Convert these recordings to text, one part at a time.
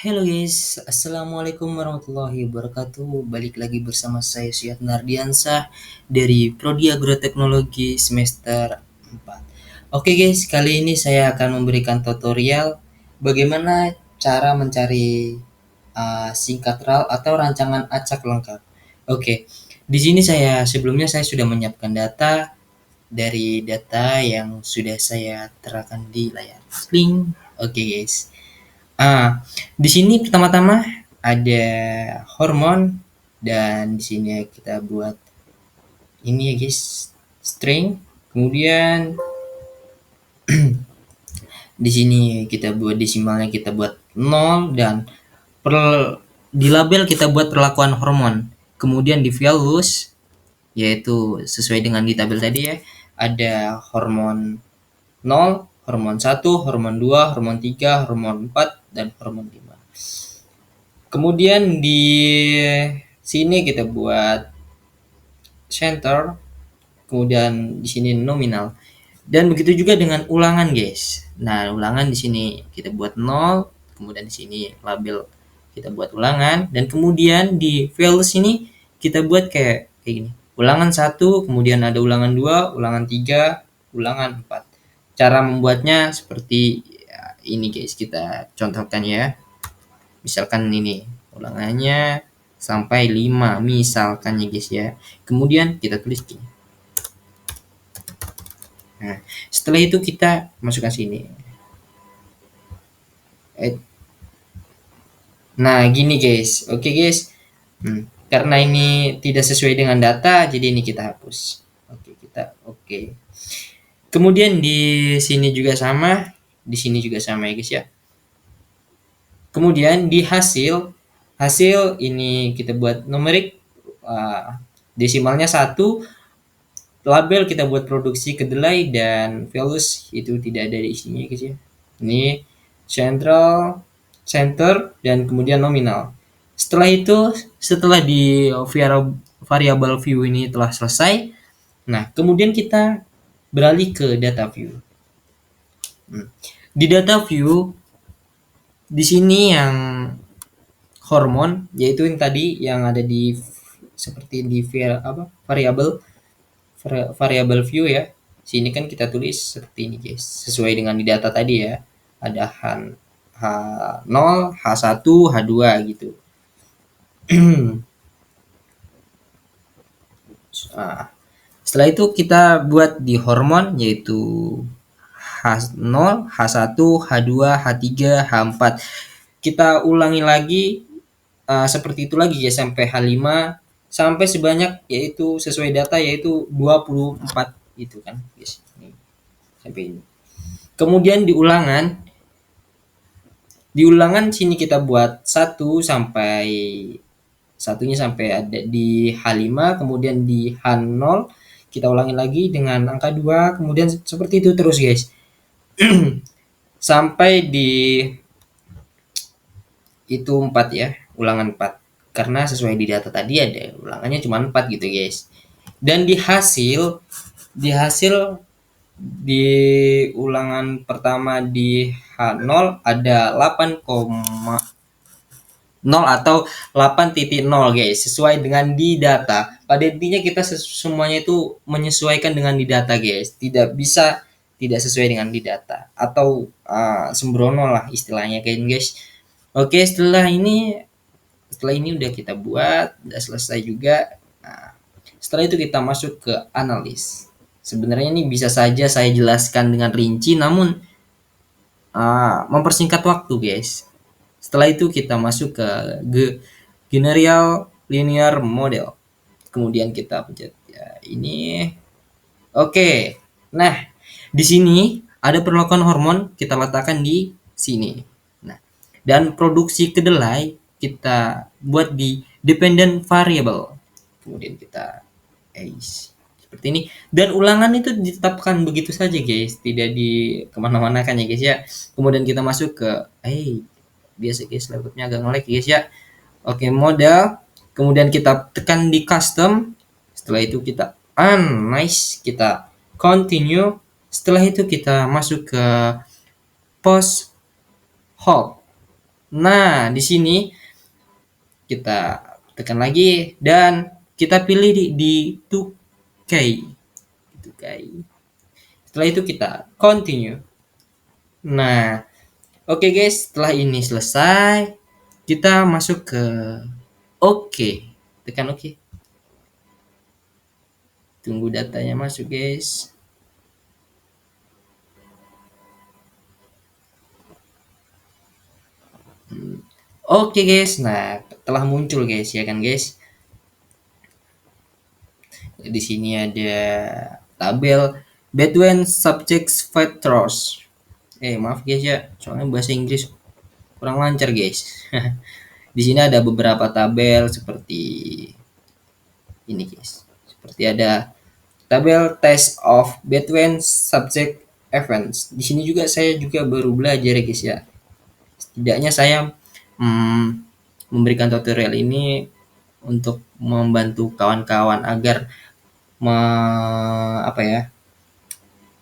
Hello guys, Assalamualaikum warahmatullahi wabarakatuh. Balik lagi bersama saya Syed Nardiansah dari Prodi Agroteknologi semester 4. Oke guys, kali ini saya akan memberikan tutorial bagaimana cara mencari singkat RAL atau rancangan acak lengkap. Oke, di sini sebelumnya saya sudah menyiapkan data dari data yang sudah saya terakan di layar. Link. Oke guys. Di sini pertama-tama ada hormon dan di sini kita buat ini ya guys, string. Kemudian di sini kita buat desimalnya kita buat 0 dan per, di label kita buat perlakuan hormon. Kemudian di values yaitu sesuai dengan di tabel tadi ya, ada hormon 0, hormon 1, hormon 2, hormon 3, hormon 4 dan hormon 5. Kemudian di sini kita buat center, kemudian di sini nominal. Dan begitu juga dengan ulangan, guys. Nah, ulangan di sini kita buat 0, kemudian di sini label kita buat ulangan dan kemudian di values ini kita buat kayak gini. Ulangan 1, kemudian ada ulangan 2, ulangan 3, ulangan 4. Cara membuatnya seperti ya, ini guys, kita contohkan ya. Misalkan ini ulangannya sampai 5 misalkan ya guys ya. Kemudian kita tulis gini. Nah, setelah itu kita masukkan sini. Nah, gini guys. Oke guys. Karena ini tidak sesuai dengan data, jadi ini kita hapus. Oke. Kemudian di sini juga sama, di sini juga sama ya guys ya. Kemudian di hasil ini kita buat numerik, desimalnya 1, label kita buat produksi kedelai dan values itu tidak ada di isinya guys ya. Ini center dan kemudian nominal. Setelah itu, setelah di variable view ini telah selesai, nah kemudian kita beralih ke data view. Di data view di sini yang hormon yaitu yang tadi yang ada di seperti di variable view ya. Sini kan kita tulis seperti ini guys, sesuai dengan di data tadi ya. Ada H0, H1, H2 gitu. Setelah itu kita buat di hormon yaitu H0, H1, H2, H3, H4. Kita ulangi lagi seperti itu lagi ya sampai H5 sampai sebanyak yaitu sesuai data yaitu 24 gitu kan guys. Sampai ini. Kemudian di ulangan sini kita buat 1 sampai satunya sampai ada di H5, kemudian di H0 kita ulangi lagi dengan angka 2, kemudian seperti itu terus guys. Sampai di itu 4 ya, ulangan 4. Karena sesuai di data tadi ada ulangannya cuma 4 gitu guys. Dan di hasil di ulangan pertama di H0 ada 8,0 atau 8.0 guys, sesuai dengan di data. Pada intinya kita semuanya itu menyesuaikan dengan di data guys, tidak bisa tidak sesuai dengan di data atau sembrono lah istilahnya kan guys. Oke, setelah ini udah kita buat, udah selesai juga. Nah, setelah itu kita masuk ke analis. Sebenarnya ini bisa saja saya jelaskan dengan rinci, namun mempersingkat waktu guys. Setelah itu kita masuk ke general linear model. Kemudian kita pencet ya, ini. Oke. Nah, di sini ada perlakuan hormon kita letakkan di sini. Nah, dan produksi kedelai kita buat di dependent variable. Kemudian kita seperti ini, dan ulangan itu ditetapkan begitu saja guys, tidak di kemana-mana kan ya guys ya. Kemudian kita masuk ke biasa guys, laptopnya agak nge-lag guys ya. Oke, model, kemudian kita tekan di custom, setelah itu kita nice, kita continue, setelah itu kita masuk ke post hold. Nah, di sini kita tekan lagi dan kita pilih di 2K. 2K. Setelah itu kita continue. Nah, oke guys, setelah ini selesai, kita masuk ke oke. Tekan oke. Tunggu datanya masuk guys. Oke guys, nah telah muncul guys ya kan guys. Di sini ada tabel Bedouin Subjects Factors. Maaf guys ya, soalnya bahasa Inggris kurang lancar guys. Di sini ada beberapa tabel seperti ini guys. Seperti ada tabel Test of Bedouin Subject Events. Di sini juga saya juga baru belajar ya guys ya. Setidaknya saya hmm, memberikan tutorial ini untuk membantu kawan-kawan agar apa ya,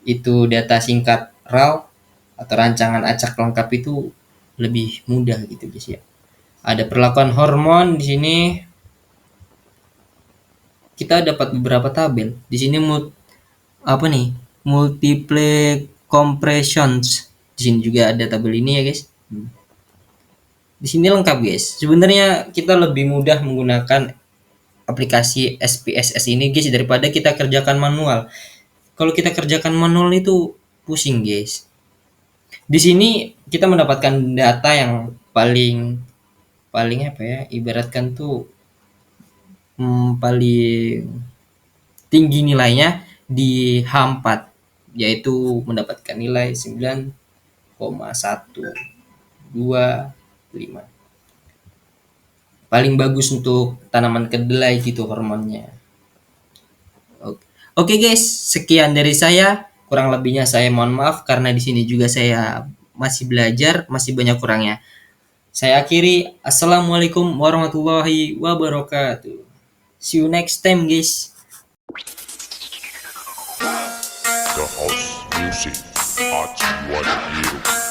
itu data singkat RAW atau rancangan acak lengkap itu lebih mudah gitu guys ya. Ada perlakuan hormon di sini. Kita dapat beberapa tabel. Di sini apa nih? Multiple compressions. Di sini juga ada tabel ini ya guys. Di sini lengkap guys. Sebenarnya kita lebih mudah menggunakan aplikasi SPSS ini guys daripada kita kerjakan manual. Kalau kita kerjakan manual itu pusing guys. Di sini kita mendapatkan data yang paling paling apa ya? Ibaratkan tuh paling tinggi nilainya di H4 yaitu mendapatkan nilai 9,125. Paling bagus untuk tanaman kedelai gitu hormonnya. Oke guys, sekian dari saya. Kurang lebihnya saya mohon maaf karena di sini juga saya masih belajar, masih banyak kurangnya. Saya akhiri. Assalamualaikum warahmatullahi wabarakatuh. See you next time guys. The house music at 1 euro.